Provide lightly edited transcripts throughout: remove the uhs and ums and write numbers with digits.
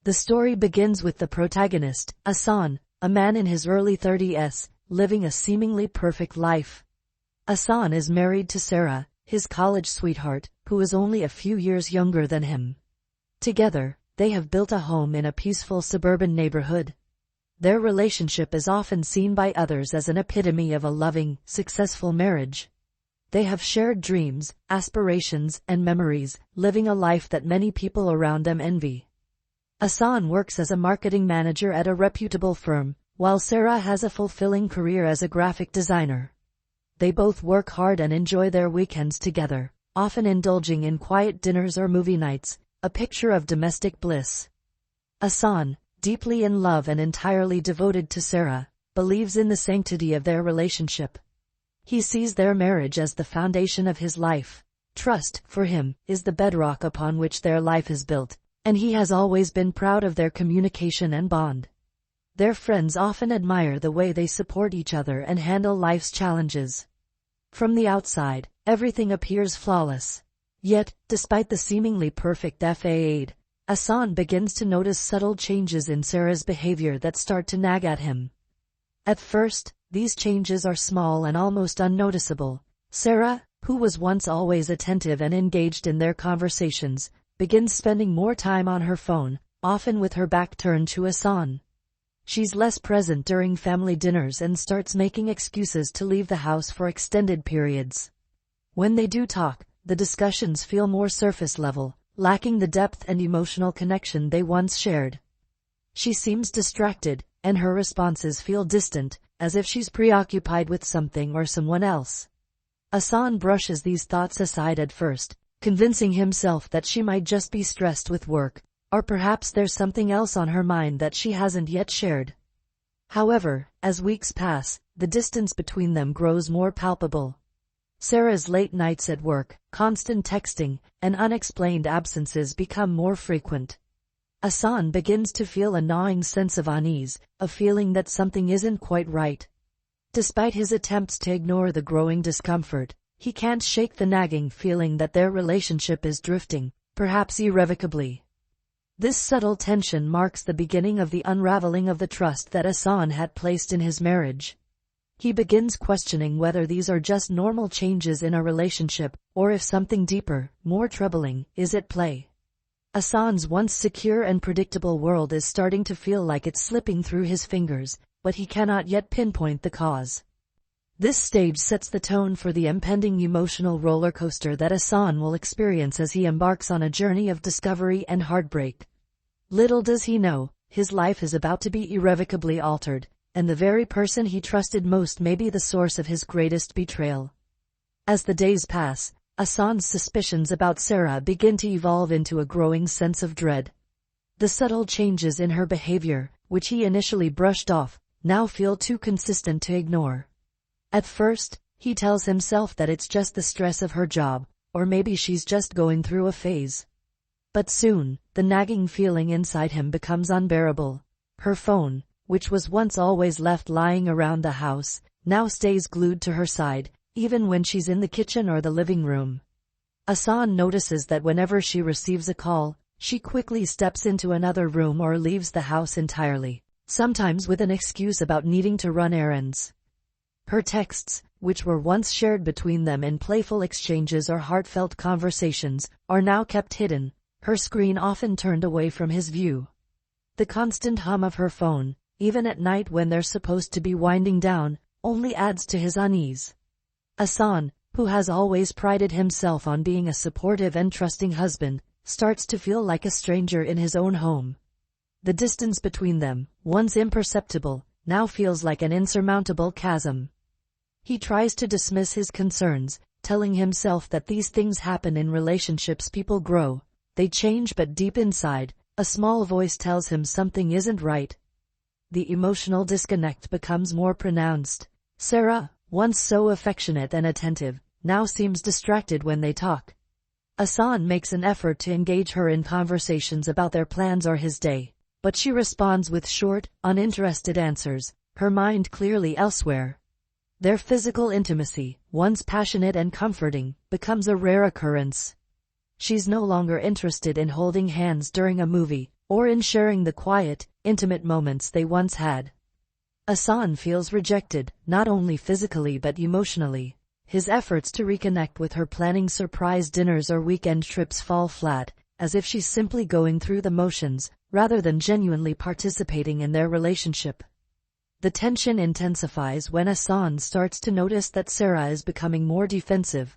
The story begins with the protagonist, Asan, a man in his early 30s, living a seemingly perfect life. Asan is married to Sarah, his college sweetheart, who is only a few years younger than him. Together, they have built a home in a peaceful suburban neighborhood. Their relationship is often seen by others as an epitome of a loving, successful marriage. They have shared dreams, aspirations, and memories, living a life that many people around them envy. Asan works as a marketing manager at a reputable firm, while Sarah has a fulfilling career as a graphic designer. They both work hard and enjoy their weekends together, often indulging in quiet dinners or movie nights, a picture of domestic bliss. Asan, deeply in love and entirely devoted to Sarah, believes in the sanctity of their relationship. He sees their marriage as the foundation of his life. Trust, for him, is the bedrock upon which their life is built, and he has always been proud of their communication and bond. Their friends often admire the way they support each other and handle life's challenges. From the outside, everything appears flawless. Yet, despite the seemingly perfect facade, Asan begins to notice subtle changes in Sarah's behavior that start to nag at him. At first, these changes are small and almost unnoticeable. Sarah, who was once always attentive and engaged in their conversations, begins spending more time on her phone, often with her back turned to Asan. She's less present during family dinners and starts making excuses to leave the house for extended periods. When they do talk, the discussions feel more surface level, lacking the depth and emotional connection they once shared. She seems distracted, and her responses feel distant, as if she's preoccupied with something or someone else. Asan brushes these thoughts aside at first, convincing himself that she might just be stressed with work, or perhaps there's something else on her mind that she hasn't yet shared. However, as weeks pass, the distance between them grows more palpable. Sarah's late nights at work, constant texting, and unexplained absences become more frequent. Asan begins to feel a gnawing sense of unease, a feeling that something isn't quite right. Despite his attempts to ignore the growing discomfort, he can't shake the nagging feeling that their relationship is drifting, perhaps irrevocably. This subtle tension marks the beginning of the unraveling of the trust that Asan had placed in his marriage. He begins questioning whether these are just normal changes in a relationship, or if something deeper, more troubling, is at play. Asan's once secure and predictable world is starting to feel like it's slipping through his fingers, but he cannot yet pinpoint the cause. This stage sets the tone for the impending emotional roller coaster that Asan will experience as he embarks on a journey of discovery and heartbreak. Little does he know, his life is about to be irrevocably altered, and the very person he trusted most may be the source of his greatest betrayal. As the days pass, Asan's suspicions about Sarah begin to evolve into a growing sense of dread. The subtle changes in her behavior, which he initially brushed off, now feel too consistent to ignore. At first, he tells himself that it's just the stress of her job, or maybe she's just going through a phase. But soon, the nagging feeling inside him becomes unbearable. Her phone, which was once always left lying around the house, now stays glued to her side, even when she's in the kitchen or the living room. Asan notices that whenever she receives a call, she quickly steps into another room or leaves the house entirely, sometimes with an excuse about needing to run errands. Her texts, which were once shared between them in playful exchanges or heartfelt conversations, are now kept hidden, her screen often turned away from his view. The constant hum of her phone, even at night when they're supposed to be winding down, only adds to his unease. Asan, who has always prided himself on being a supportive and trusting husband, starts to feel like a stranger in his own home. The distance between them, once imperceptible, now feels like an insurmountable chasm. He tries to dismiss his concerns, telling himself that these things happen in relationships. People grow, they change, but deep inside, a small voice tells him something isn't right. The emotional disconnect becomes more pronounced. Sarah, once so affectionate and attentive, now seems distracted when they talk. Asan makes an effort to engage her in conversations about their plans or his day, but she responds with short, uninterested answers, her mind clearly elsewhere. Their physical intimacy, once passionate and comforting, becomes a rare occurrence. She's no longer interested in holding hands during a movie, or in sharing the quiet, intimate moments they once had. Ahsan feels rejected, not only physically but emotionally. His efforts to reconnect with her, planning surprise dinners or weekend trips, fall flat, as if she's simply going through the motions, rather than genuinely participating in their relationship. The tension intensifies when Ahsan starts to notice that Sarah is becoming more defensive.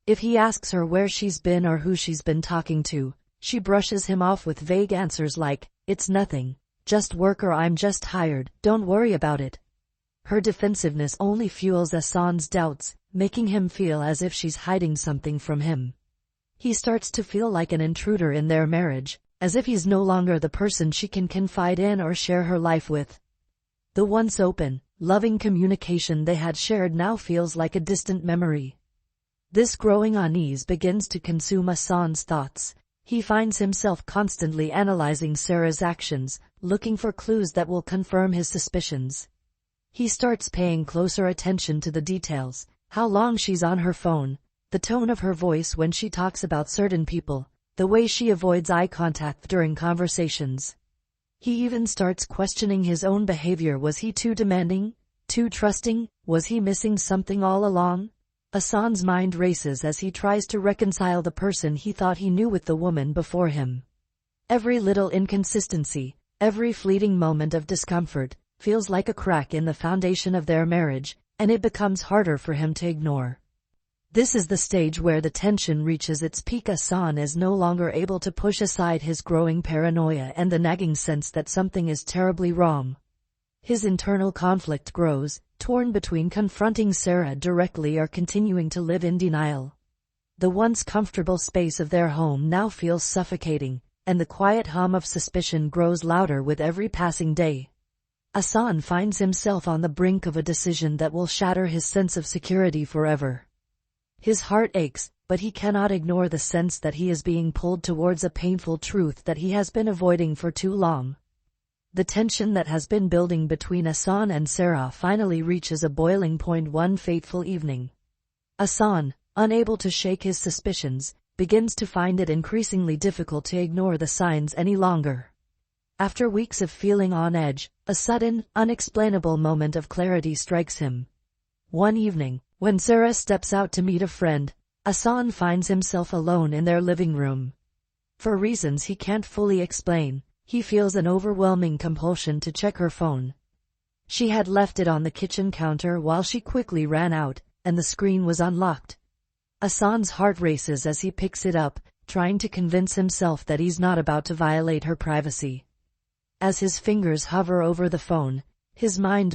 If he asks her where she's been or who she's been talking to, she brushes him off with vague answers like, "It's nothing, just work," or "I'm just tired, don't worry about it." Her defensiveness only fuels Ahsan's doubts, making him feel as if she's hiding something from him. He starts to feel like an intruder in their marriage, as if he's no longer the person she can confide in or share her life with. The once open, loving communication they had shared now feels like a distant memory. This growing unease begins to consume Ahsan's thoughts. He finds himself constantly analyzing Sarah's actions, looking for clues that will confirm his suspicions. He starts paying closer attention to the details: how long she's on her phone, the tone of her voice when she talks about certain people, the way she avoids eye contact during conversations. He even starts questioning his own behavior. Was he too demanding? Too trusting? Was he missing something all along? Ahsan's mind races as he tries to reconcile the person he thought he knew with the woman before him. Every little inconsistency, every fleeting moment of discomfort, feels like a crack in the foundation of their marriage, and it becomes harder for him to ignore. This is the stage where the tension reaches its peak. Ahsan is no longer able to push aside his growing paranoia and the nagging sense that something is terribly wrong. His internal conflict grows, torn between confronting Sarah directly or continuing to live in denial. The once comfortable space of their home now feels suffocating, and the quiet hum of suspicion grows louder with every passing day. Ahsan finds himself on the brink of a decision that will shatter his sense of security forever. His heart aches, but he cannot ignore the sense that he is being pulled towards a painful truth that he has been avoiding for too long. The tension that has been building between Ahsan and Sarah finally reaches a boiling point one fateful evening. Ahsan, unable to shake his suspicions, begins to find it increasingly difficult to ignore the signs any longer. After weeks of feeling on edge, a sudden, unexplainable moment of clarity strikes him. One evening, when Sarah steps out to meet a friend, Ahsan finds himself alone in their living room. For reasons he can't fully explain, he feels an overwhelming compulsion to check her phone. She had left it on the kitchen counter while she quickly ran out, and the screen was unlocked. Ahsan's heart races as he picks it up, trying to convince himself that he's not about to violate her privacy. As his fingers hover over the phone, his mind